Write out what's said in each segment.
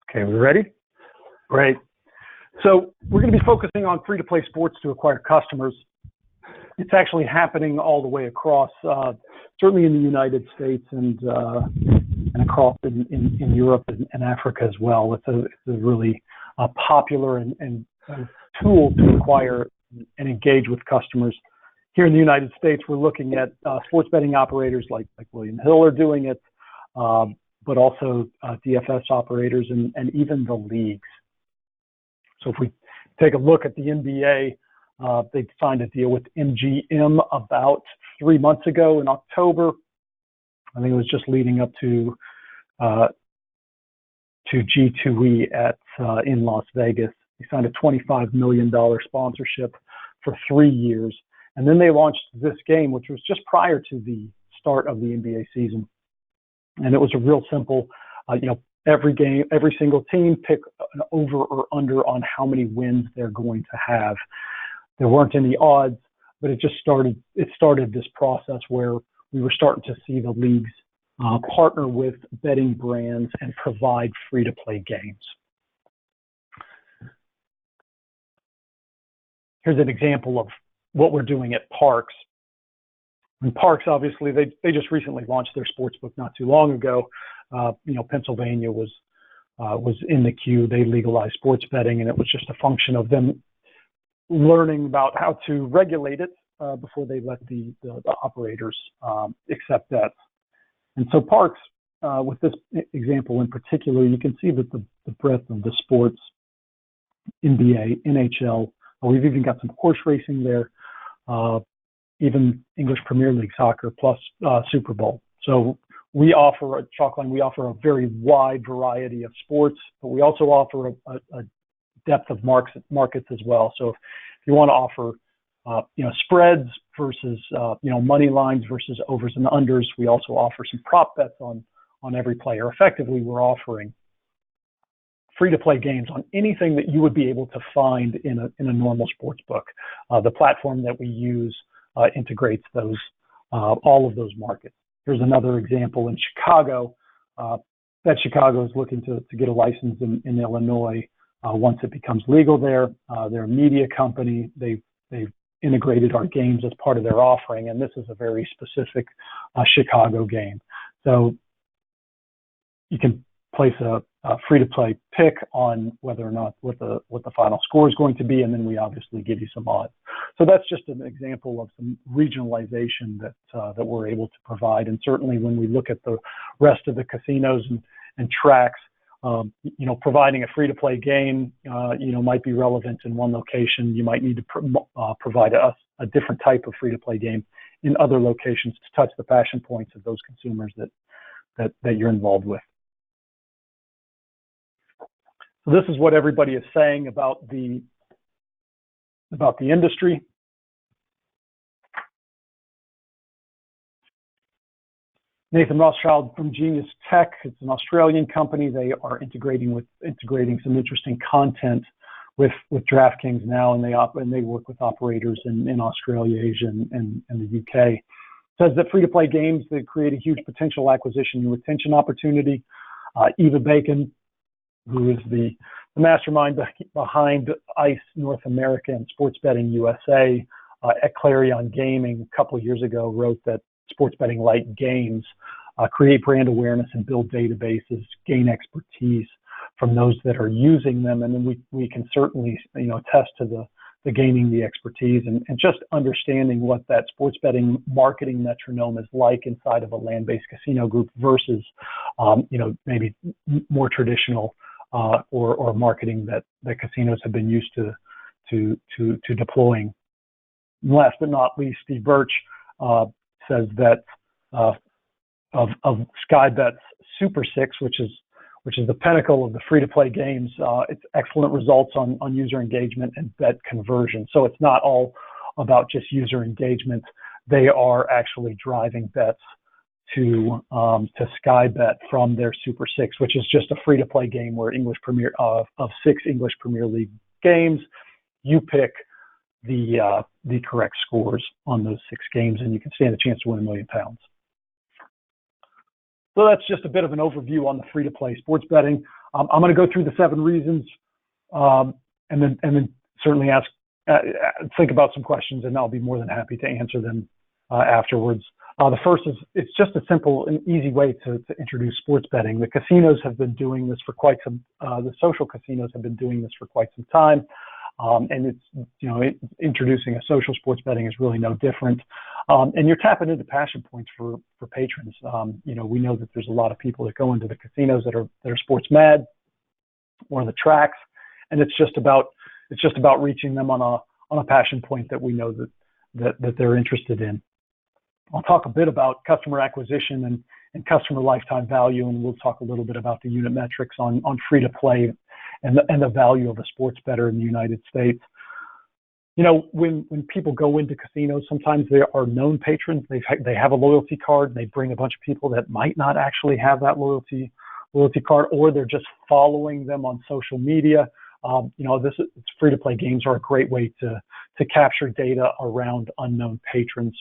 Okay, we ready? Great. So we're going to be focusing on free-to-play sports to acquire customers. It's actually happening all the way across, certainly in the United States and across in Europe and Africa as well. It's a really popular and tool to acquire and engage with customers. Here in the United States, we're looking at sports betting operators like William Hill are doing it, but also DFS operators and even the leagues. So if we take a look at the NBA, they signed a deal with MGM about 3 months ago in October. I think it was just leading up to G2E in Las Vegas. They signed a $25 million sponsorship for 3 years. And then they launched this game, which was just prior to the start of the NBA season. And it was a real simple, every single team pick an over or under on how many wins they're going to have. There weren't any odds, but it started this process where we were starting to see the leagues partner with betting brands and provide free-to-play games. Here's an example of what we're doing at Parks. And Parks, obviously, they just recently launched their sportsbook not too long ago. Pennsylvania was in the queue. They legalized sports betting, and it was just a function of them learning about how to regulate it before they let the operators accept that. And so Parks, with this example in particular, you can see that the breadth of the sports, NBA, NHL, we've even got some horse racing there, even English Premier League soccer plus Super Bowl. So we offer at Chalkline, we offer a very wide variety of sports, but we also offer a depth of markets as well. So if you want to offer, spreads versus, money lines versus overs and unders, we also offer some prop bets on every player. Effectively, we're offering free-to-play games on anything that you would be able to find in a normal sports book. The platform that we use integrates those all of those markets. Here's another example in Chicago. That Chicago is looking to get a license in Illinois once it becomes legal there. They're a media company. They've integrated our games as part of their offering, and this is a very specific Chicago game. So you can place a free-to-play pick on whether or not what the final score is going to be, and then we obviously give you some odds. So that's just an example of some regionalization that we're able to provide. And certainly when we look at the rest of the casinos and tracks, providing a free-to-play game, might be relevant in one location. You might need to provide us a different type of free-to-play game in other locations to touch the passion points of those consumers that you're involved with. So this is what everybody is saying about the industry. Nathan Rothschild from Genius Tech. It's an Australian company. They are integrating some interesting content with DraftKings now, and they work with operators in Australia, Asia, and the UK. It says that free-to-play games that create a huge potential acquisition and retention opportunity. Eva Bacon, who is the mastermind behind ICE North America and Sports Betting USA at Clarion Gaming a couple of years ago, wrote that sports betting like games create brand awareness and build databases, gain expertise from those that are using them. And then we can certainly attest to the gaining the expertise and just understanding what that sports betting marketing metronome is like inside of a land-based casino group versus maybe more traditional or marketing that casinos have been used to deploying. And last but not least, Steve Birch says that of Sky Bet's Super Six, which is the pinnacle of the free-to-play games, it's excellent results on user engagement and bet conversion. So it's not all about just user engagement. They are actually driving bets to Sky Bet from their Super Six, which is just a free-to-play game where of 6 English Premier League games, you pick the correct scores on those 6 games, and you can stand a chance to win £1 million. So that's just a bit of an overview on the free-to-play sports betting. I'm going to go through the 7 reasons, and then certainly think about some questions, and I'll be more than happy to answer them afterwards. The first is it's just a simple and easy way to introduce sports betting. The casinos have been doing this for quite some. The social casinos have been doing this for quite some time, and it's introducing a social sports betting is really no different. And you're tapping into passion points for patrons. We know that there's a lot of people that go into the casinos that are sports mad, or the tracks, and it's just about reaching them on a passion point that we know that they're interested in. I'll talk a bit about customer acquisition and customer lifetime value, and we'll talk a little bit about the unit metrics on free to play and the value of a sports bettor in the United States. When people go into casinos, sometimes they are known patrons. They have a loyalty card. They bring a bunch of people that might not actually have that loyalty card, or they're just following them on social media. Free to play games are a great way to capture data around unknown patrons.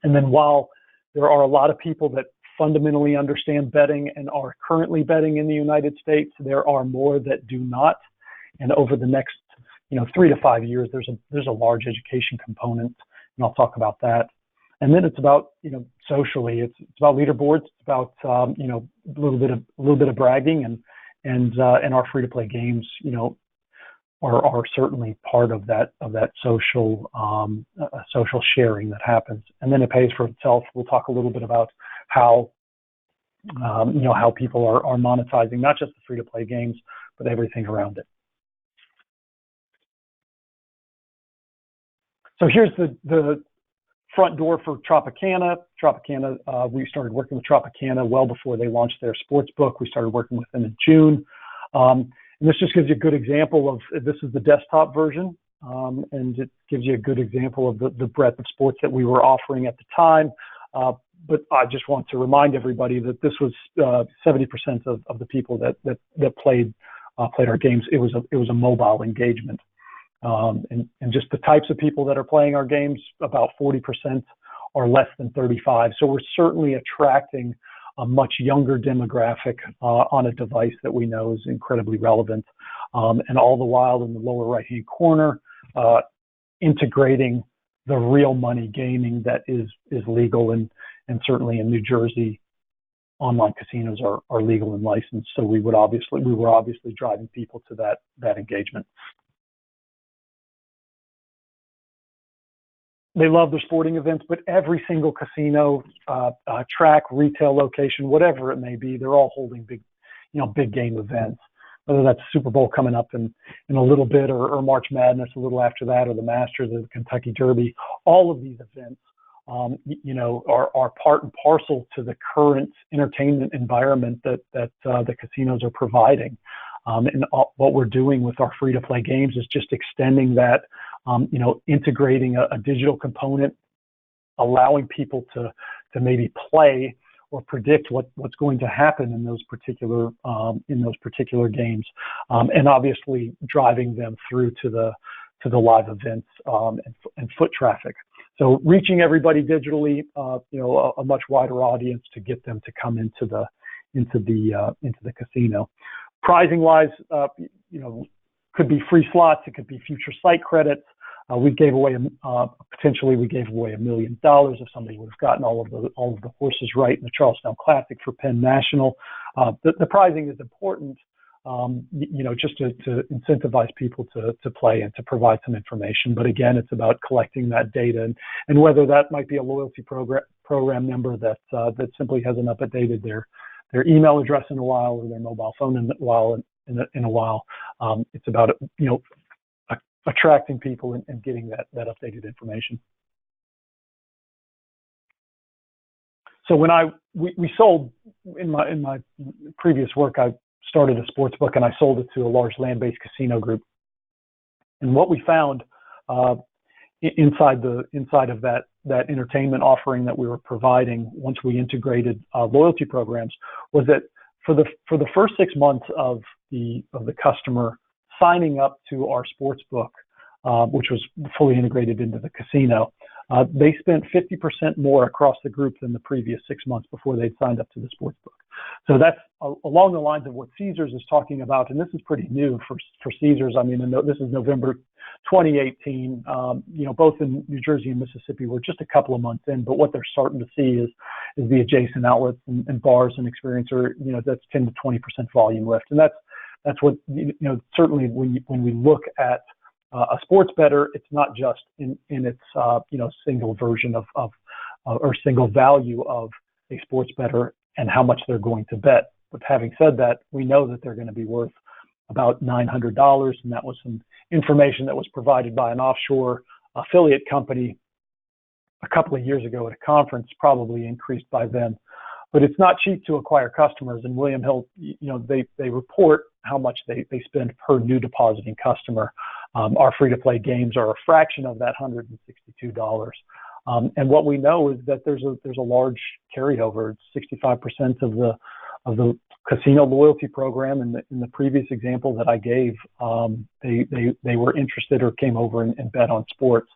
And then while there are a lot of people that fundamentally understand betting and are currently betting in the United States, there are more that do not. And over the next 3 to 5 years, there's a large education component, and I'll talk about that. And then it's about socially, it's about leaderboards, it's about a little bit of bragging, and our free to play games are certainly part of that social sharing that happens. And then it pays for itself. We'll talk a little bit about how people are monetizing not just the free to play games, but everything around it. So here's the front door for Tropicana. We started working with Tropicana well before they launched their sports book. We started working with them in June. And this just gives you a good example of, this is the desktop version, and it gives you a good example of the breadth of sports that we were offering at the time. But I just want to remind everybody that this was 70% of the people that played our games. It was a mobile engagement. And just the types of people that are playing our games, about 40% are less than 35. So we're certainly attracting a much younger demographic on a device that we know is incredibly relevant. And all the while in the lower right-hand corner, integrating the real money gaming that is legal, and certainly in New Jersey, online casinos are legal and licensed. So we were obviously driving people to that engagement. They love their sporting events, but every single casino, track, retail location, whatever it may be, they're all holding big game events. Whether that's Super Bowl coming up in a little bit, or March Madness a little after that, or the Masters, or the Kentucky Derby. All of these events, are part and parcel to the current entertainment environment that the casinos are providing. And what we're doing with our free-to-play games is just extending that, integrating a digital component, allowing people to maybe play or predict what's going to happen in those particular games, and obviously driving them through to the live events and foot traffic. So reaching everybody digitally, a much wider audience to get them to come into the casino. Pricing wise, could be free slots, it could be future site credits. We gave away potentially $1 million if somebody would have gotten all of the horses right in the Charlestown Classic for Penn National. The pricing is important, just to incentivize people to play and to provide some information. But again, it's about collecting that data, and whether that might be a loyalty program member that simply hasn't updated their email address in a while, or their mobile phone in a while. It's about attracting people and getting that updated information. So when we sold in my previous work, I started a sports book and I sold it to a large land-based casino group. And what we found inside of that entertainment offering that we were providing, once we integrated loyalty programs, was that for the first 6 months of the customer signing up to our sports book, which was fully integrated into the casino, they spent 50% more across the group than the previous 6 months before they'd signed up to the sports book. So that's along the lines of what Caesars is talking about, and this is pretty new for Caesars. I mean, this is November 2018. Both in New Jersey and Mississippi, we're just a couple of months in, but what they're starting to see is the adjacent outlets and bars and experiencer, that's 10 to 20% volume lift, and that's what certainly when we look at a sports bettor, it's not just in its single version of or single value of a sports bettor and how much they're going to bet. But having said that, we know that they're going to be worth about $900, and that was some information that was provided by an offshore affiliate company a couple of years ago at a conference, probably increased by then. But it's not cheap to acquire customers, and William Hill, they report how much they spend per new depositing customer. Our free-to-play games are a fraction of that $162. And what we know is that there's a large carryover. 65% of the casino loyalty program in the previous example that I gave, they were interested or came over and bet on sports.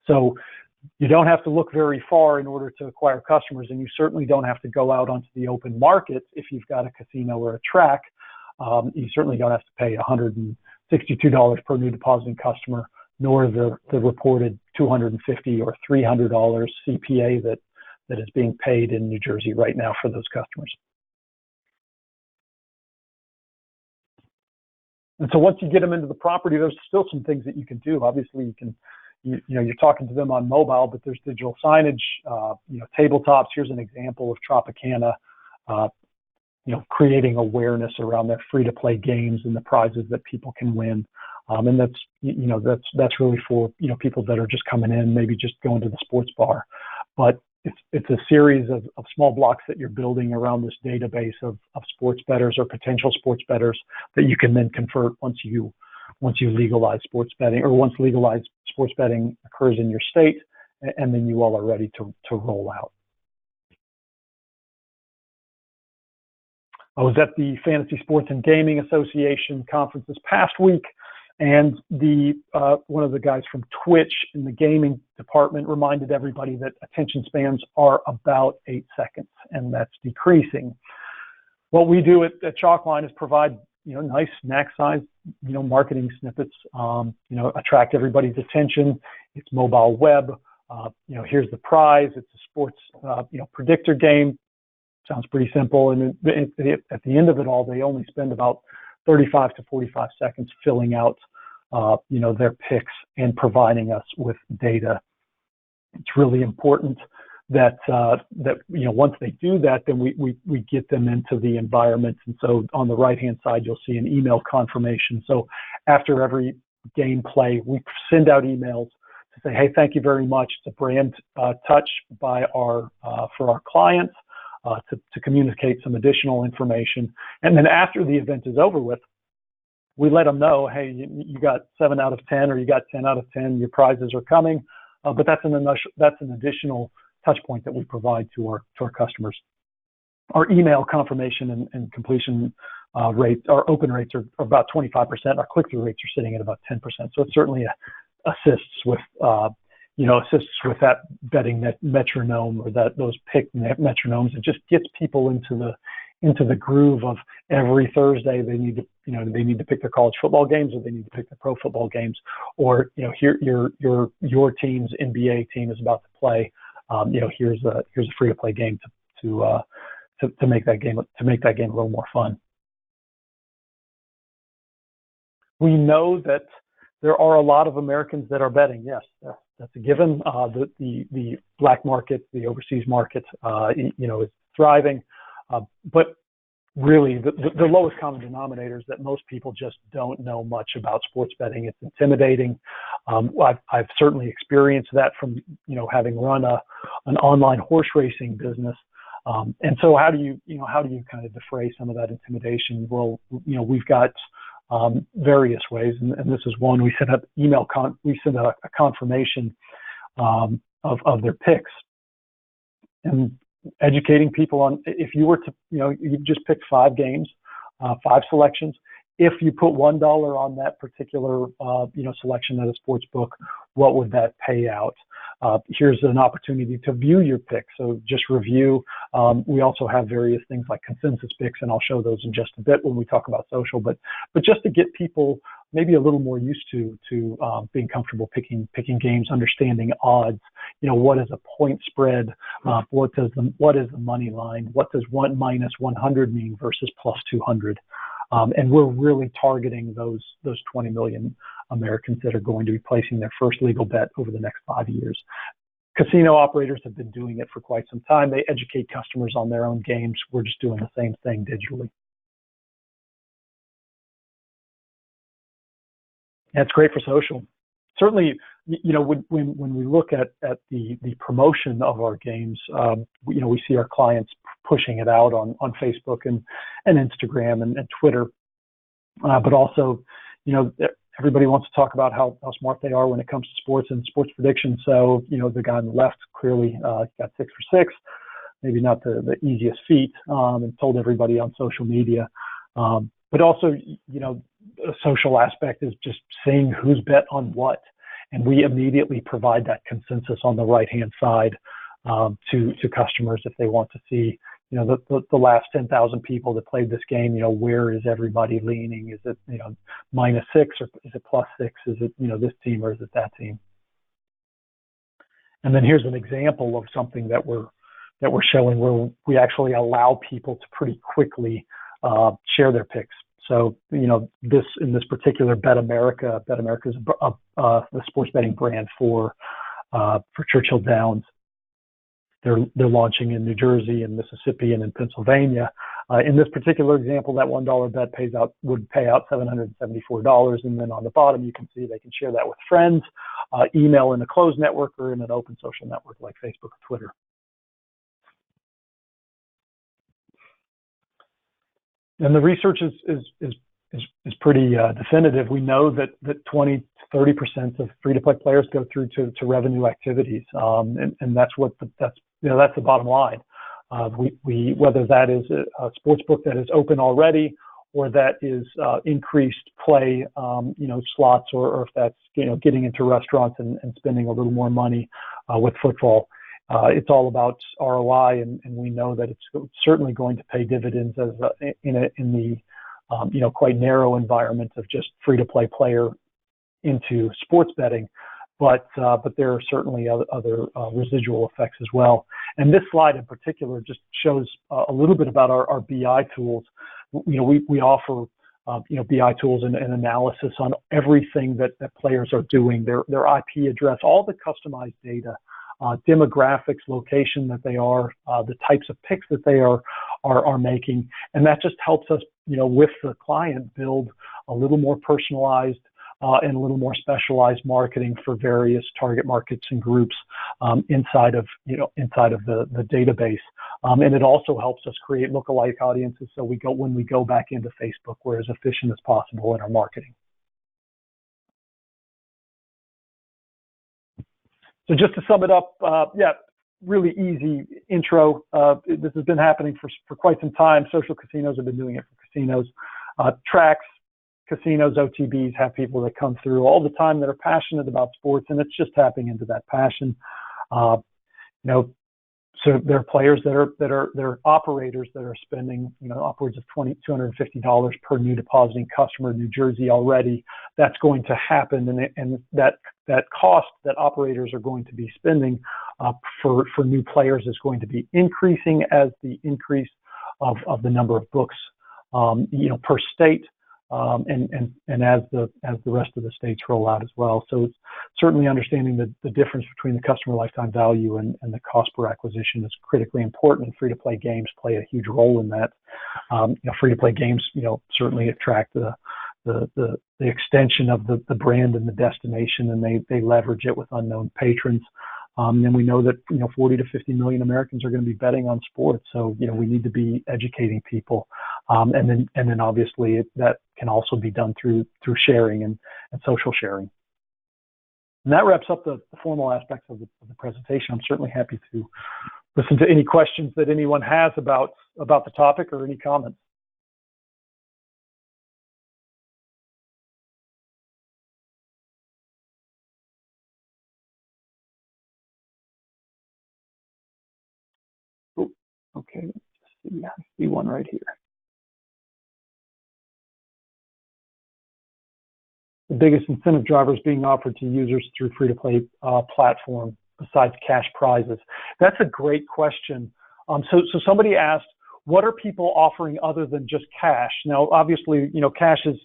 So you don't have to look very far in order to acquire customers, and you certainly don't have to go out onto the open market if you've got a casino or a track. You certainly don't have to pay $162 per new depositing customer, nor the reported $250 or $300 CPA that is being paid in New Jersey right now for those customers. And so once you get them into the property, there's still some things that you can do. Obviously, you're talking to them on mobile, but there's digital signage, tabletops. Here's an example of Tropicana, creating awareness around their free-to-play games and the prizes that people can win. And that's really for, people that are just coming in, maybe just going to the sports bar. But it's a series of small blocks that you're building around this database of sports bettors or potential sports bettors that you can then convert once you legalize sports betting, or once legalized sports betting occurs in your state, and then you all are ready to roll out. I was at the Fantasy Sports and Gaming Association conference this past week, and one of the guys from Twitch in the gaming department reminded everybody that attention spans are about 8 seconds, and that's decreasing. What we do at Chalkline is provide nice snack-sized marketing snippets, attract everybody's attention. It's mobile web. Here's the prize. It's a sports predictor game. Sounds pretty simple, and at the end of it all, they only spend about 35 to 45 seconds filling out, their picks and providing us with data. It's really important that once they do that, then we get them into the environment. And so on the right-hand side, you'll see an email confirmation. So after every gameplay, we send out emails to say, hey, thank you very much. It's a brand touch by for our clients. To communicate some additional information. And then after the event is over with, we let them know, hey, you got 7 out of 10 or you got 10 out of 10, your prizes are coming. But that's an additional touch point that we provide to our customers. Our email confirmation and completion rate, our open rates are about 25%. Our click-through rates are sitting at about 10%. So it certainly assists with that betting metronome, or those pick metronomes. It just gets people into the groove of every Thursday they need to pick their college football games, or they need to pick their pro football games, or here your team's NBA team is about to play. Here's a free to play game to make that game a little more fun. We know that there are a lot of Americans that are betting. Yes, that's a given. The black market, the overseas market, is thriving. But really, the lowest common denominator is that most people just don't know much about sports betting. It's intimidating. I've certainly experienced that from having run an online horse racing business. And so how do you kind of defray some of that intimidation? Well, we've got various ways, and this is one. We send a confirmation of their picks, and educating people on, if you were to you just picked 5 games, 5 selections, if you put $1 on that particular selection at a sports book, what would that pay out? Here's an opportunity to view your picks. So just review. We also have various things like consensus picks, and I'll show those in just a bit when we talk about social. But just to get people maybe a little more used to being comfortable picking games, understanding odds. What is a point spread? What is the money line? What does minus 100 mean versus plus 200? And we're really targeting those 20 million Americans that are going to be placing their first legal bet over the next 5 years. Casino operators have been doing it for quite some time. They educate customers on their own games. We're just doing the same thing digitally. That's great for social. Certainly, when we look at the promotion of our games, we see our clients pushing it out on Facebook and Instagram and Twitter, but also, everybody wants to talk about how smart they are when it comes to sports and sports prediction. So, the guy on the left clearly got 6 for 6, maybe not the easiest feat, and told everybody on social media. But also, a social aspect is just seeing who's bet on what. And we immediately provide that consensus on the right-hand side to customers if they want to see, the last 10,000 people that played this game, where is everybody leaning? Is it, -6 or is it +6? Is it, this team or is it that team? And then here's an example of something that we're showing where we actually allow people to pretty quickly share their picks. So, in this particular Bet America is the sports betting brand for Churchill Downs. They're launching in New Jersey and Mississippi and in Pennsylvania. In this particular example, that $1 bet would pay out $774. And then on the bottom, you can see they can share that with friends, email in a closed network or in an open social network like Facebook or Twitter. And the research is pretty definitive. We know that 20 to 30% of free-to-play players go through to revenue activities, and that's the bottom line. Whether that is a sports book that is open already, or that is increased play, slots, or if that's getting into restaurants and spending a little more money with football. It's all about ROI, and we know that it's certainly going to pay dividends in the quite narrow environment of just free-to-play player into sports betting, but there are certainly other residual effects as well. And this slide in particular just shows a little bit about our BI tools. We offer BI tools and analysis on everything that players are doing, their IP address, all the customized data. Demographics, location that they are, the types of picks that they are making, and that just helps us, with the client, build a little more personalized and a little more specialized marketing for various target markets and groups inside of the database. And it also helps us create lookalike audiences, so when we go back into Facebook, we're as efficient as possible in our marketing. So just to sum it up, really easy intro. This has been happening for quite some time. Social casinos have been doing it for casinos. Tracks, casinos, OTBs have people that come through all the time that are passionate about sports, and it's just tapping into that passion. So there are players that are operators that are spending, upwards of $250 per new depositing customer in New Jersey already. That's going to happen, and that cost that operators are going to be spending for new players is going to be increasing as the increase of the number of books, per state, and as the rest of the states roll out as well. So it's certainly understanding the difference between the customer lifetime value and the cost per acquisition is critically important. Free-to-play games play a huge role in that. Free-to-play games, certainly attract the extension of the brand and the destination, and they leverage it with unknown patrons. And we know that 40 to 50 million Americans are going to be betting on sports, so we need to be educating people, and then obviously that can also be done through sharing and social sharing. And that wraps up the formal aspects of the presentation. I'm certainly happy to listen to any questions that anyone has about the topic or any comments. Okay, let's see. I see one right here. The biggest incentive drivers being offered to users through free-to-play platform besides cash prizes? That's a great question. So somebody asked, what are people offering other than just cash? Now, obviously, cash is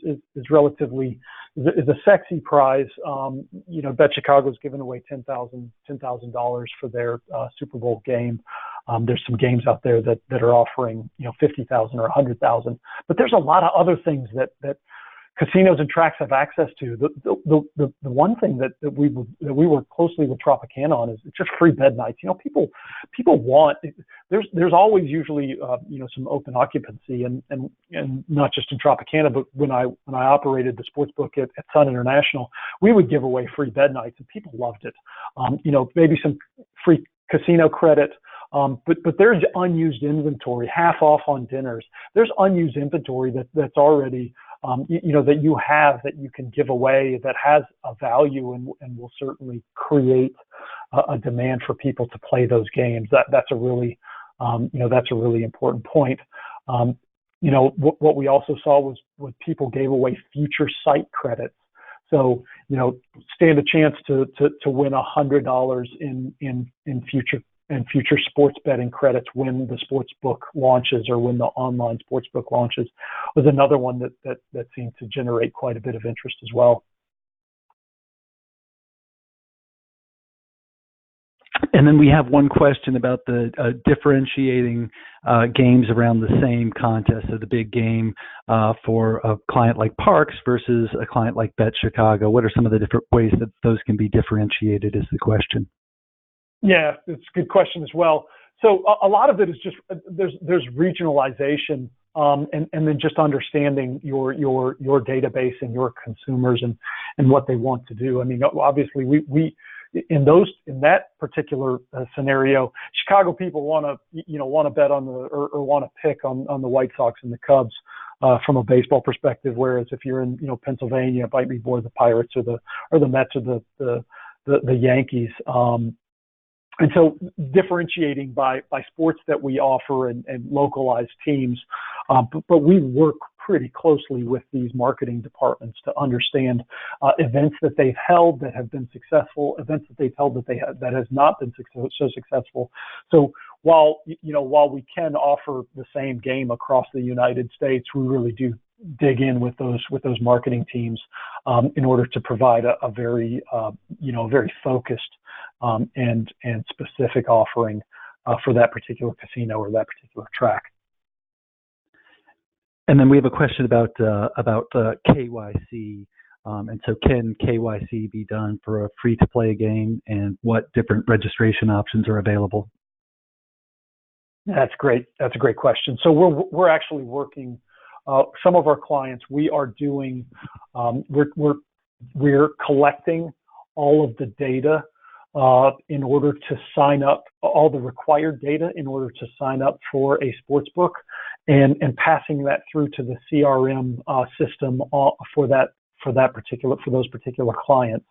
relatively is a sexy prize. Bet Chicago's giving away $10,000 for their Super Bowl game. There's some games out there that are offering $50,000 or $100,000. But there's a lot of other things that casinos and tracks have access to. The one thing that we work closely with Tropicana on is just free bed nights. People want, there's always usually some open occupancy and not just in Tropicana, but when I operated the sports book at Sun International, we would give away free bed nights and people loved it. Maybe some free casino credit. But there's unused inventory, half off on dinners. There's unused inventory that's already that you have that you can give away that has a value and will certainly create a demand for people to play those games. That's a really important point. What we also saw was people gave away future site credits. So stand a chance to win $100 in future sports betting credits when the sports book launches or when the online sports book launches was another one that seemed to generate quite a bit of interest as well. And then we have one question about the differentiating games around the same contest, so the big game for a client like Parks versus a client like Bet Chicago. What are some of the different ways that those can be differentiated is the question. Yeah, it's a good question as well. So a lot of it is just there's regionalization and then just understanding your database and your consumers and what they want to do. I mean, obviously we in that particular scenario, Chicago people want to bet on or want to pick on the White Sox and the Cubs from a baseball perspective, whereas if you're in Pennsylvania, it might be more the Pirates or the Mets or the Yankees. And so differentiating by sports that we offer and localized teams, but we work pretty closely with these marketing departments to understand events that they've held that have been successful, events that they've held that has not been so successful. So while we can offer the same game across the United States, we really do dig in with those marketing teams in order to provide a very very focused and specific offering for that particular casino or that particular track. And then we have a question about KYC. And so can KYC be done for a free-to-play game, and what different registration options are available? That's great. That's a great question. So we're actually working. Some of our clients, we are doing. We're collecting all of the data in order to sign up, all the required data in order to sign up for a sports book, and passing that through to the CRM system for those particular clients.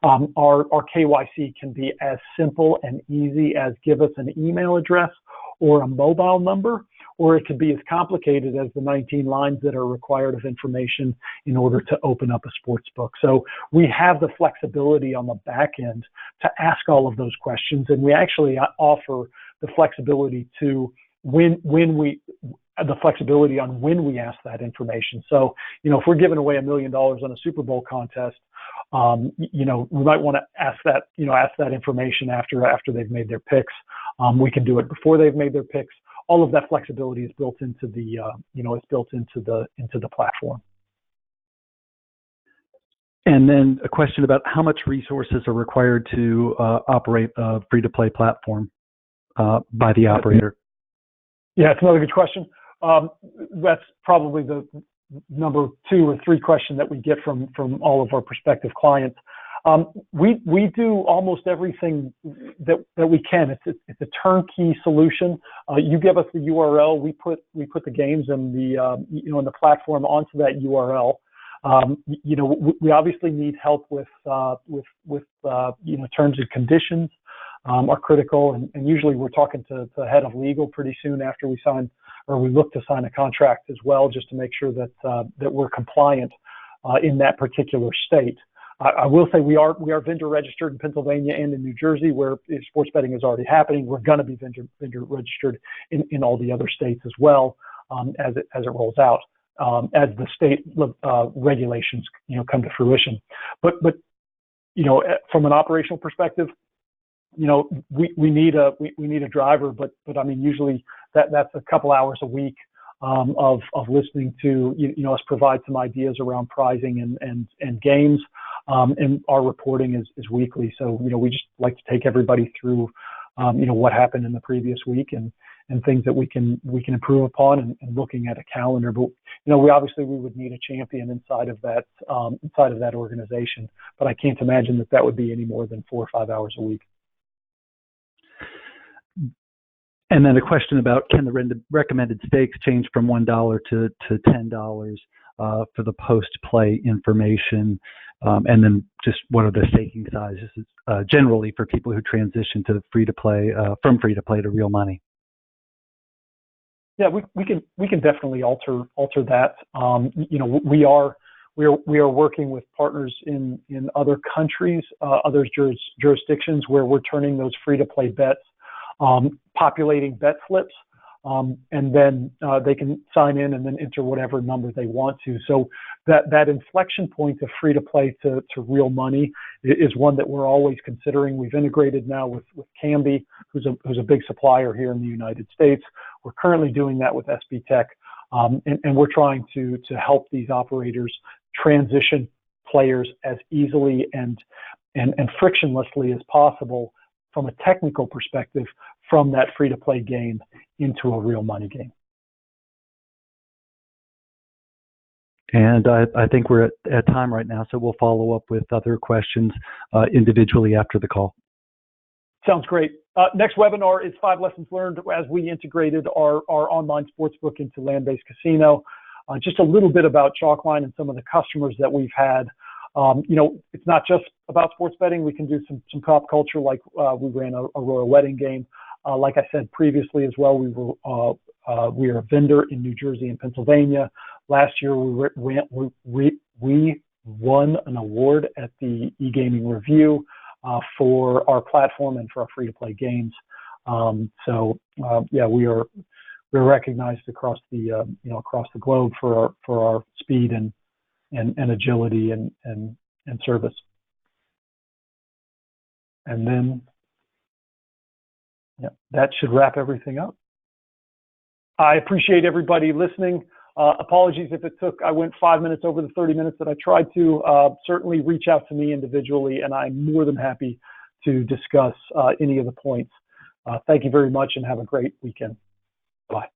Our KYC can be as simple and easy as give us an email address or a mobile number, or it could be as complicated as the 19 lines that are required of information in order to open up a sports book. So we have the flexibility on the back end to ask all of those questions, and we actually offer the flexibility to when we ask that information. So, if we're giving away $1 million on a Super Bowl contest, we might want to ask that information after they've made their picks. We can do it before they've made their picks. All of that flexibility is built into the platform. And then a question about how much resources are required to operate a free-to-play platform by the operator. Yeah, it's another good question. That's probably the number 2 or 3 question that we get from all of our prospective clients. We do almost everything that we can. It's a turnkey solution. You give us the URL, we put the games and the platform onto that URL. We obviously need help with terms and conditions. are critical. And usually we're talking to the head of legal pretty soon after we sign, or we look to sign a contract as well, just to make sure that we're compliant in that particular state. I will say we are vendor registered in Pennsylvania and in New Jersey, where sports betting is already happening. We're going to be vendor registered in all the other states as well, as it rolls out, as the state regulations come to fruition. But from an operational perspective, we need a driver, but I mean, usually that's a couple hours a week of listening to us provide some ideas around pricing and games, and our reporting is weekly. So we just like to take everybody through what happened in the previous week and things that we can improve upon, and looking at a calendar. But we would need a champion inside of that organization, but I can't imagine that would be any more than 4 or 5 hours a week. And then a question about, can the recommended stakes change from $1 to $10 for the post-play information? And then just what are the staking sizes generally for people who transition to free-to-play, from free-to-play to real money? Yeah, we can definitely alter that. We are working with partners in other countries, other jurisdictions, where we're turning those free-to-play bets, populating bet slips, and then they can sign in and then enter whatever number they want to. So that inflection point of free to play to real money is one that we're always considering. We've integrated now with Canby, who's a big supplier here in the United States. We're currently doing that with SB Tech, and we're trying to help these operators transition players as easily and frictionlessly as possible from a technical perspective, from that free-to-play game into a real money game. And I think we're at time right now, so we'll follow up with other questions individually after the call. Sounds great. Next webinar is 5 lessons learned as we integrated our online sportsbook into land-based casino. Just a little bit about Chalkline and some of the customers that we've had. It's not just about sports betting. We can do some pop culture, like we ran a royal wedding game. Like I said previously as well, we are a vendor in New Jersey and Pennsylvania. Last year, we won an award at the e-gaming review for our platform and for our free-to-play games. We're recognized across the globe for our speed and agility and service. And then, that should wrap everything up. I appreciate everybody listening. Apologies if I went 5 minutes over the 30 minutes that I tried to. Certainly reach out to me individually, and I'm more than happy to discuss any of the points. Thank you very much, and have a great weekend. Bye.